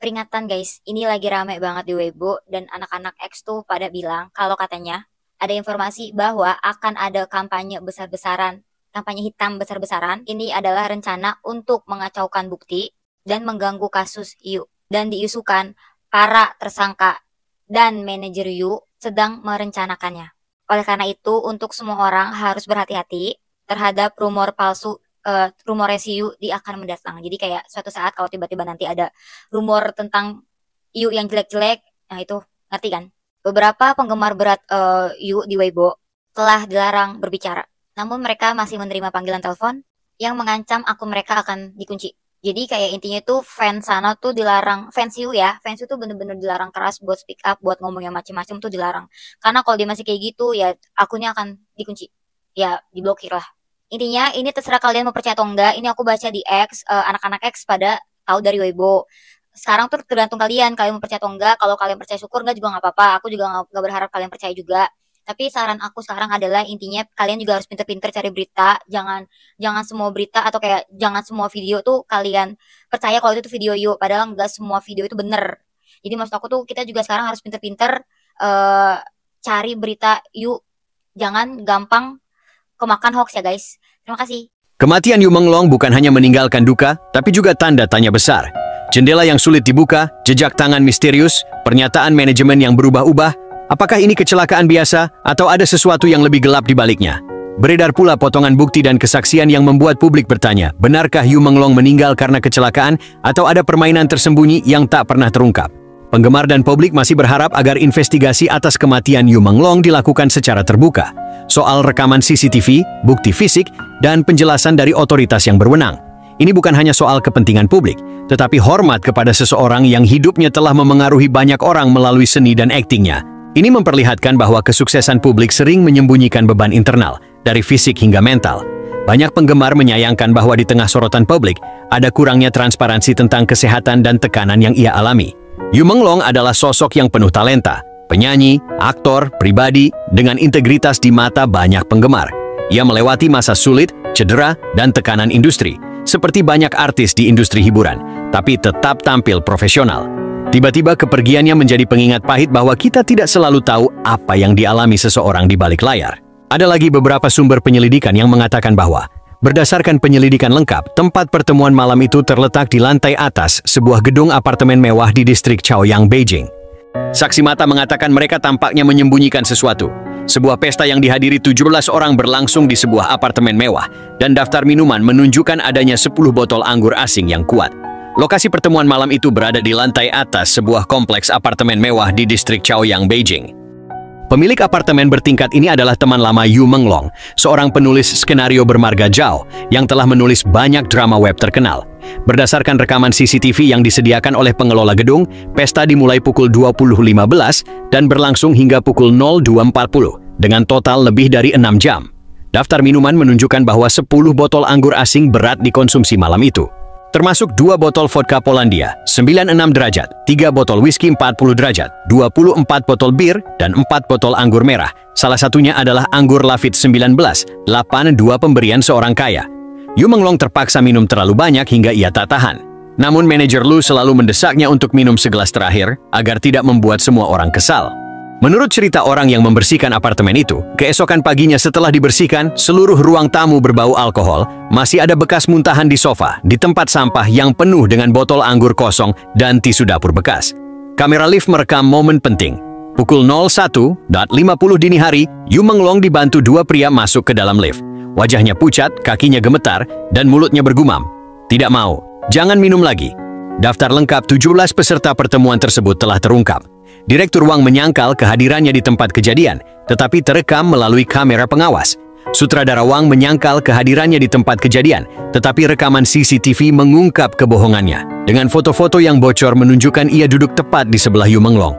Peringatan guys, ini lagi rame banget di Weibo dan anak-anak X tuh pada bilang kalau katanya ada informasi bahwa akan ada kampanye besar-besaran, kampanye hitam besar-besaran. Ini adalah rencana untuk mengacaukan bukti dan mengganggu kasus Yu. Dan diisukan para tersangka dan manajer Yu sedang merencanakannya. Oleh karena itu, untuk semua orang harus berhati-hati terhadap rumor palsu, rumor resiu di akan mendatang. Jadi kayak suatu saat kalau tiba-tiba nanti ada rumor tentang Yu yang jelek-jelek, nah itu ngerti kan? Beberapa penggemar berat Yu di Weibo telah dilarang berbicara. Namun mereka masih menerima panggilan telepon yang mengancam akun mereka akan dikunci. Jadi kayak intinya tuh fans sana tuh dilarang, fans Yu ya, fans Yu tuh bener-bener dilarang keras buat speak up, buat ngomong yang macem-macem tuh dilarang. Karena kalau dia masih kayak gitu ya akunnya akan dikunci, ya diblokir lah. Intinya ini terserah kalian mau percaya atau enggak. Ini aku baca di X, anak-anak X pada tahu dari Weibo. Sekarang tuh tergantung kalian mau percaya atau enggak. Kalau kalian percaya syukur, enggak juga nggak apa-apa. Aku juga nggak berharap kalian percaya juga. Tapi saran aku sekarang adalah intinya kalian juga harus pinter-pinter cari berita. Jangan semua berita atau kayak jangan semua video tuh kalian percaya kalau itu tuh video Yu. Padahal enggak semua video itu bener. Jadi maksud aku tuh kita juga sekarang harus pinter-pinter cari berita Yu. Jangan gampang kemakan hoax ya guys. Terima kasih. Kematian Yu Menglong bukan hanya meninggalkan duka, tapi juga tanda tanya besar. Jendela yang sulit dibuka, jejak tangan misterius, pernyataan manajemen yang berubah-ubah. Apakah ini kecelakaan biasa atau ada sesuatu yang lebih gelap di baliknya? Beredar pula potongan bukti dan kesaksian yang membuat publik bertanya, benarkah Yu Menglong meninggal karena kecelakaan atau ada permainan tersembunyi yang tak pernah terungkap? Penggemar dan publik masih berharap agar investigasi atas kematian Yu Menglong dilakukan secara terbuka. Soal rekaman CCTV, bukti fisik, dan penjelasan dari otoritas yang berwenang. Ini bukan hanya soal kepentingan publik, tetapi hormat kepada seseorang yang hidupnya telah memengaruhi banyak orang melalui seni dan aktingnya. Ini memperlihatkan bahwa kesuksesan publik sering menyembunyikan beban internal, dari fisik hingga mental. Banyak penggemar menyayangkan bahwa di tengah sorotan publik, ada kurangnya transparansi tentang kesehatan dan tekanan yang ia alami. Yu Menglong adalah sosok yang penuh talenta, penyanyi, aktor, pribadi, dengan integritas di mata banyak penggemar. Ia melewati masa sulit, cedera, dan tekanan industri, seperti banyak artis di industri hiburan, tapi tetap tampil profesional. Tiba-tiba kepergiannya menjadi pengingat pahit bahwa kita tidak selalu tahu apa yang dialami seseorang di balik layar. Ada lagi beberapa sumber penyelidikan yang mengatakan bahwa, berdasarkan penyelidikan lengkap, tempat pertemuan malam itu terletak di lantai atas sebuah gedung apartemen mewah di distrik Chaoyang, Beijing. Saksi mata mengatakan mereka tampaknya menyembunyikan sesuatu. Sebuah pesta yang dihadiri 17 orang berlangsung di sebuah apartemen mewah, dan daftar minuman menunjukkan adanya 10 botol anggur asing yang kuat. Lokasi pertemuan malam itu berada di lantai atas sebuah kompleks apartemen mewah di distrik Chaoyang, Beijing. Pemilik apartemen bertingkat ini adalah teman lama Yu Menglong, seorang penulis skenario bermarga Zhao yang telah menulis banyak drama web terkenal. Berdasarkan rekaman CCTV yang disediakan oleh pengelola gedung, pesta dimulai pukul 20.15 dan berlangsung hingga pukul 02.40 dengan total lebih dari 6 jam. Daftar minuman menunjukkan bahwa 10 botol anggur asing berat dikonsumsi malam itu, termasuk 2 botol vodka Polandia, 96 derajat, 3 botol whisky 40 derajat, 24 botol bir, dan 4 botol anggur merah. Salah satunya adalah anggur Lafite 19, 82 pemberian seorang kaya. Yu Menglong terpaksa minum terlalu banyak hingga ia tak tahan. Namun manajer Lu selalu mendesaknya untuk minum segelas terakhir agar tidak membuat semua orang kesal. Menurut cerita orang yang membersihkan apartemen itu, keesokan paginya setelah dibersihkan, seluruh ruang tamu berbau alkohol, masih ada bekas muntahan di sofa, di tempat sampah yang penuh dengan botol anggur kosong dan tisu dapur bekas. Kamera lift merekam momen penting. Pukul 01.50 dini hari, Yu Menglong dibantu 2 pria masuk ke dalam lift. Wajahnya pucat, kakinya gemetar, dan mulutnya bergumam, "Tidak mau, jangan minum lagi." Daftar lengkap 17 peserta pertemuan tersebut telah terungkap. Direktur Wang menyangkal kehadirannya di tempat kejadian, tetapi terekam melalui kamera pengawas. Sutradara Wang menyangkal kehadirannya di tempat kejadian, tetapi rekaman CCTV mengungkap kebohongannya. Dengan foto-foto yang bocor menunjukkan ia duduk tepat di sebelah Yu Menglong.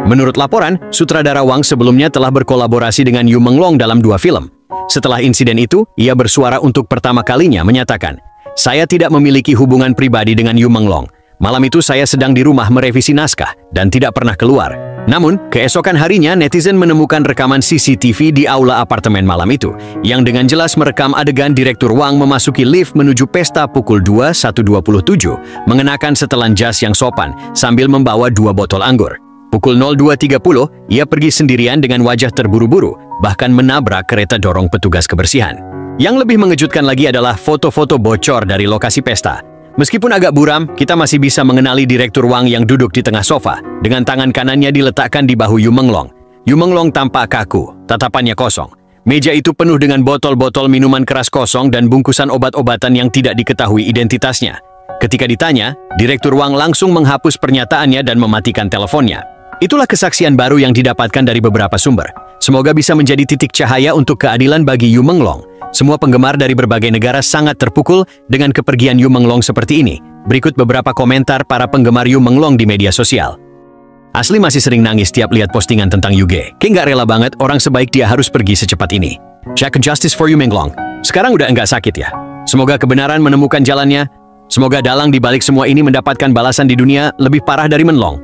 Menurut laporan, sutradara Wang sebelumnya telah berkolaborasi dengan Yu Menglong dalam 2 film. Setelah insiden itu, ia bersuara untuk pertama kalinya menyatakan, "Saya tidak memiliki hubungan pribadi dengan Yu Menglong. Malam itu saya sedang di rumah merevisi naskah dan tidak pernah keluar. Namun, keesokan harinya netizen menemukan rekaman CCTV di aula apartemen malam itu, yang dengan jelas merekam adegan Direktur Wang memasuki lift menuju pesta pukul 21.27, mengenakan setelan jas yang sopan sambil membawa 2 botol anggur. Pukul 02.30, ia pergi sendirian dengan wajah terburu-buru, bahkan menabrak kereta dorong petugas kebersihan. Yang lebih mengejutkan lagi adalah foto-foto bocor dari lokasi pesta. Meskipun agak buram, kita masih bisa mengenali Direktur Wang yang duduk di tengah sofa, dengan tangan kanannya diletakkan di bahu Yu Menglong. Yu Menglong tampak kaku, tatapannya kosong. Meja itu penuh dengan botol-botol minuman keras kosong dan bungkusan obat-obatan yang tidak diketahui identitasnya. Ketika ditanya, Direktur Wang langsung menghapus pernyataannya dan mematikan teleponnya. Itulah kesaksian baru yang didapatkan dari beberapa sumber. Semoga bisa menjadi titik cahaya untuk keadilan bagi Yu Menglong. Semua penggemar dari berbagai negara sangat terpukul dengan kepergian Yu Menglong seperti ini. Berikut beberapa komentar para penggemar Yu Menglong di media sosial. Asli masih sering nangis tiap lihat postingan tentang Yuge. Kayak nggak rela banget orang sebaik dia harus pergi secepat ini. Check justice for Yu Menglong. Sekarang udah nggak sakit ya. Semoga kebenaran menemukan jalannya. Semoga dalang di balik semua ini mendapatkan balasan di dunia lebih parah dari Menglong.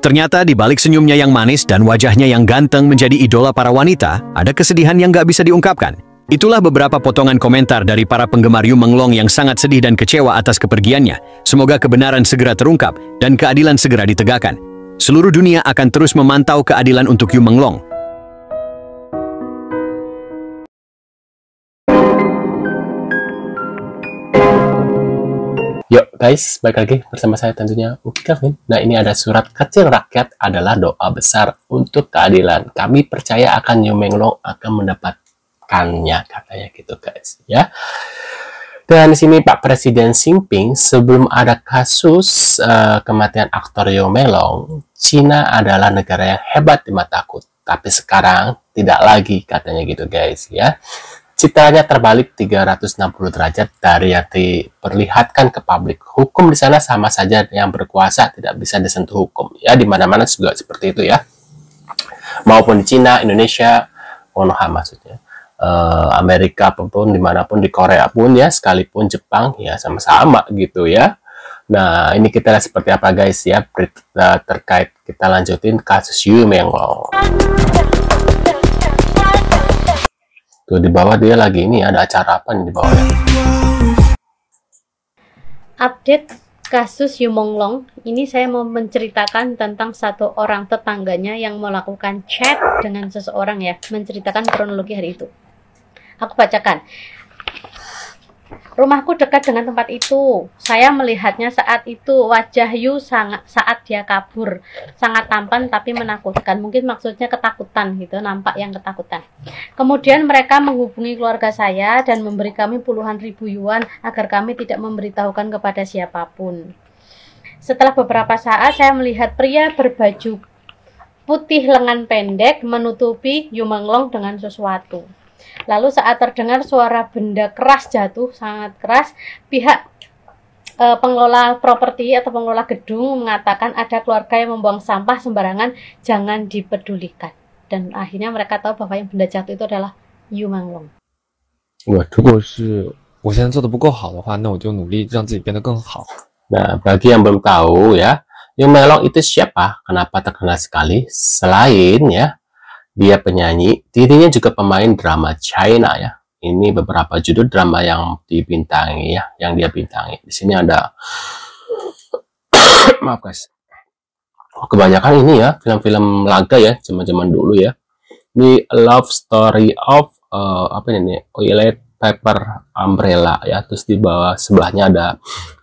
Ternyata di balik senyumnya yang manis dan wajahnya yang ganteng menjadi idola para wanita, ada kesedihan yang nggak bisa diungkapkan. Itulah beberapa potongan komentar dari para penggemar Yu Menglong yang sangat sedih dan kecewa atas kepergiannya. Semoga kebenaran segera terungkap dan keadilan segera ditegakkan. Seluruh dunia akan terus memantau keadilan untuk Yu Menglong. Yuk guys, balik lagi bersama saya tentunya Uki Kevin. Nah, ini ada surat kecil rakyat adalah doa besar untuk keadilan. Kami percaya akan Yu Menglong akan mendapatkannya, katanya gitu guys ya. Dan di sini Pak Presiden Xi Jinping, sebelum ada kasus kematian aktor Yu Menglong, Cina adalah negara yang hebat di mataku. Tapi sekarang tidak lagi, katanya gitu guys ya. Citranya terbalik 360 derajat dari yang diperlihatkan ke publik. Hukum di sana sama saja, yang berkuasa tidak bisa disentuh hukum. Ya, di mana-mana juga seperti itu ya. Maupun di Cina, Indonesia, Konoha maksudnya. Amerika pun, dimanapun, di Korea pun ya, sekalipun Jepang ya sama-sama gitu ya. Nah, ini kita lihat seperti apa guys ya, berita terkait, kita lanjutin kasus Yu Menglong. Tuh di bawah dia lagi, ini ada acara apa nih di bawah ya? Update kasus Yu Menglong. Ini saya mau menceritakan tentang satu orang tetangganya yang melakukan chat dengan seseorang ya, menceritakan kronologi hari itu. Aku bacakan. Rumahku dekat dengan tempat itu. Saya melihatnya saat itu. Wajah Yu saat dia kabur sangat tampan tapi menakutkan. Mungkin maksudnya ketakutan gitu, nampak yang ketakutan. Kemudian mereka menghubungi keluarga saya dan memberi kami puluhan ribu yuan agar kami tidak memberitahukan kepada siapapun. Setelah beberapa saat saya melihat pria berbaju putih lengan pendek menutupi Yu Menglong dengan sesuatu. Lalu saat terdengar suara benda keras jatuh, sangat keras, pihak pengelola properti atau pengelola gedung mengatakan ada keluarga yang membuang sampah sembarangan, jangan dipedulikan. Dan akhirnya mereka tahu bahwa yang benda jatuh itu adalah Yu Menglong. 如果是我现在做的不够好的话，那我就努力让自己变得更好。 Nah, bagi yang belum tahu ya, Yu Menglong itu siapa? Kenapa terkenal sekali? Selain ya, dia penyanyi, dirinya juga pemain drama China ya. Ini beberapa judul drama yang dibintangi ya, yang dia bintangi. Di sini ada maaf guys. Kebanyakan ini ya, film-film laga ya, zaman-zaman dulu ya. Ini Love Story of apa ini? Violet Paper Umbrella ya. Terus di bawah sebelahnya ada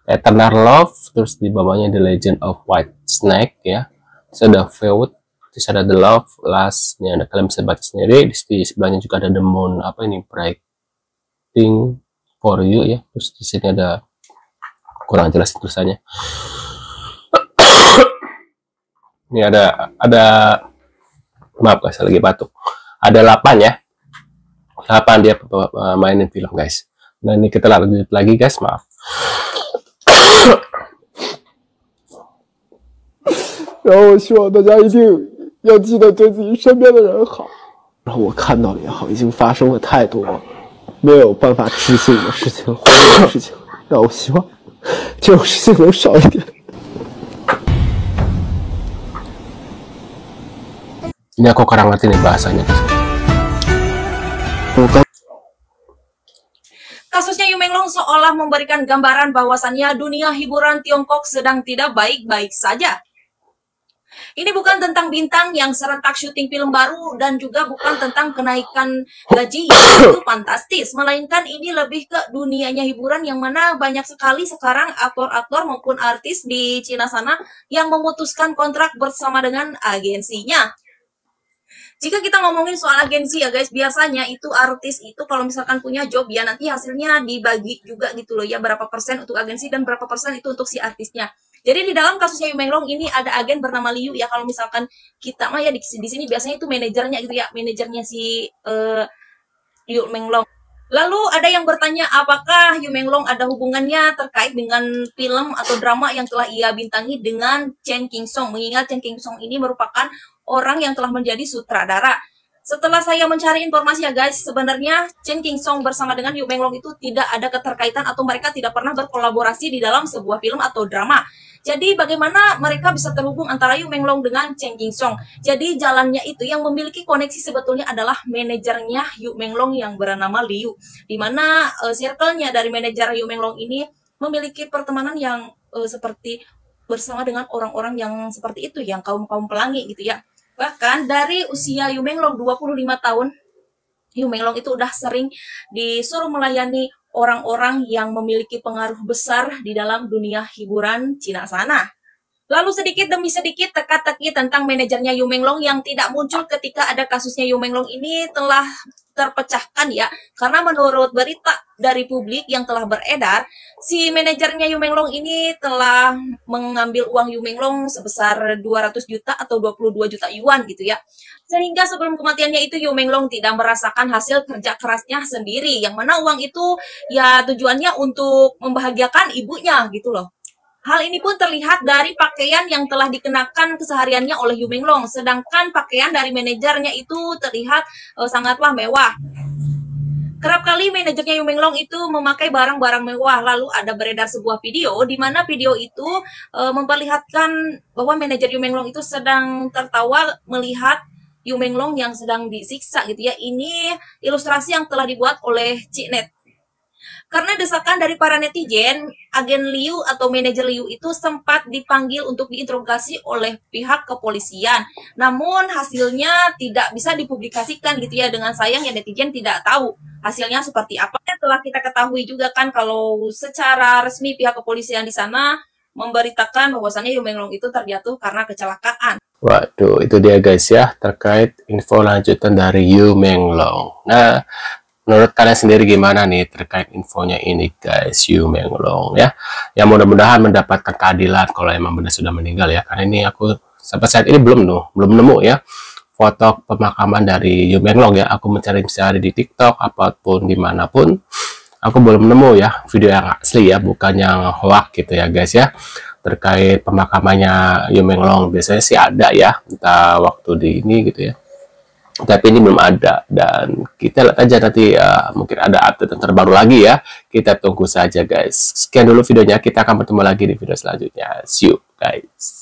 Eternal Love, terus di bawahnya The Legend of White Snake ya. Terus ada Feud, terus ada The Love Last, ini ada, kalian bisa baca sendiri. Di sebelahnya juga ada The Moon, apa ini, Breaking for You ya. Terus di sini ada, kurang jelas tulisannya. Ini ada maaf guys, lagi batuk. Ada 8 ya, 8 dia mainin film guys. Nah ini kita lanjut lagi guys, maaf. 然后我希望大家一定要记得对自己身边的人好。然后我看到了也好，已经发生了太多没有办法置信的事情、荒谬的事情，让我希望这种事情能少一点。Ini aku kurang ngerti nih bahasanya. Kasusnya Yu Menglong seolah memberikan gambaran bahwasannya dunia hiburan Tiongkok sedang tidak baik-baik saja. Ini bukan tentang bintang yang serentak syuting film baru dan juga bukan tentang kenaikan gaji yang itu fantastis, melainkan ini lebih ke dunianya hiburan yang mana banyak sekali sekarang aktor-aktor maupun artis di Cina sana yang memutuskan kontrak bersama dengan agensinya. Jika kita ngomongin soal agensi ya guys, biasanya itu artis itu kalau misalkan punya job ya nanti hasilnya dibagi juga gitu loh ya, berapa persen untuk agensi dan berapa persen itu untuk si artisnya. Jadi di dalam kasusnya Yu Menglong ini ada agen bernama Liu ya, kalau misalkan kita mah ya di sini biasanya itu manajernya gitu ya, manajernya si Yu Menglong. Lalu ada yang bertanya apakah Yu Menglong ada hubungannya terkait dengan film atau drama yang telah ia bintangi dengan Chen Qingsong, mengingat Chen Qingsong ini merupakan orang yang telah menjadi sutradara. Setelah saya mencari informasi ya guys, sebenarnya Chen Qingsong bersama dengan Yu Menglong itu tidak ada keterkaitan atau mereka tidak pernah berkolaborasi di dalam sebuah film atau drama. Jadi bagaimana mereka bisa terhubung antara Yu Menglong dengan Chen Qingsong? Jadi jalannya itu yang memiliki koneksi sebetulnya adalah manajernya Yu Menglong yang bernama Liu. Di mana circle-nya dari manajer Yu Menglong ini memiliki pertemanan yang seperti bersama dengan orang-orang yang seperti itu, yang kaum-kaum pelangi gitu ya. Bahkan dari usia Yu Menglong 25 tahun, Yu Menglong itu udah sering disuruh melayani orang-orang yang memiliki pengaruh besar di dalam dunia hiburan Cina sana. Lalu sedikit demi sedikit teka-teki tentang manajernya Yu Menglong yang tidak muncul ketika ada kasusnya Yu Menglong ini telah terpecahkan ya. Karena menurut berita dari publik yang telah beredar, si manajernya Yu Menglong ini telah mengambil uang Yu Menglong sebesar 200 juta atau 22 juta yuan gitu ya. Sehingga sebelum kematiannya itu Yu Menglong tidak merasakan hasil kerja kerasnya sendiri. Yang mana uang itu ya tujuannya untuk membahagiakan ibunya gitu loh. Hal ini pun terlihat dari pakaian yang telah dikenakan kesehariannya oleh Yu Menglong. Sedangkan pakaian dari manajernya itu terlihat sangatlah mewah. Kerap kali manajernya Yu Menglong itu memakai barang-barang mewah. Lalu ada beredar sebuah video di mana video itu memperlihatkan bahwa manajer Yu Menglong itu sedang tertawa melihat Yu Menglong yang sedang disiksa gitu ya. Ini ilustrasi yang telah dibuat oleh Ciknet. Karena desakan dari para netizen, agen Liu atau manajer Liu itu sempat dipanggil untuk diinterogasi oleh pihak kepolisian. Namun hasilnya tidak bisa dipublikasikan gitu ya, dengan sayang ya netizen tidak tahu hasilnya seperti apa. Telah kita ketahui juga kan kalau secara resmi pihak kepolisian di sana memberitakan bahwasannya Yu Menglong itu terjatuh karena kecelakaan. Waduh, itu dia guys ya, terkait info lanjutan dari Yu Menglong. Nah, menurut kalian sendiri gimana nih terkait infonya ini guys, Yu Menglong ya? Yang mudah-mudahan mendapatkan keadilan kalau emang benar sudah meninggal ya. Karena ini aku sampai saat ini belum nemu ya foto pemakaman dari Yu Menglong ya. Aku mencari di TikTok apapun dimanapun, aku belum nemu ya video yang asli ya, bukan yang hoax gitu ya guys ya. Terkait pemakamannya Yu Menglong biasanya sih ada ya, entah waktu di ini gitu ya, tapi ini belum ada. Dan kita lihat aja nanti mungkin ada update yang terbaru lagi ya, kita tunggu saja guys. Sekian dulu videonya, kita akan bertemu lagi di video selanjutnya. See you guys.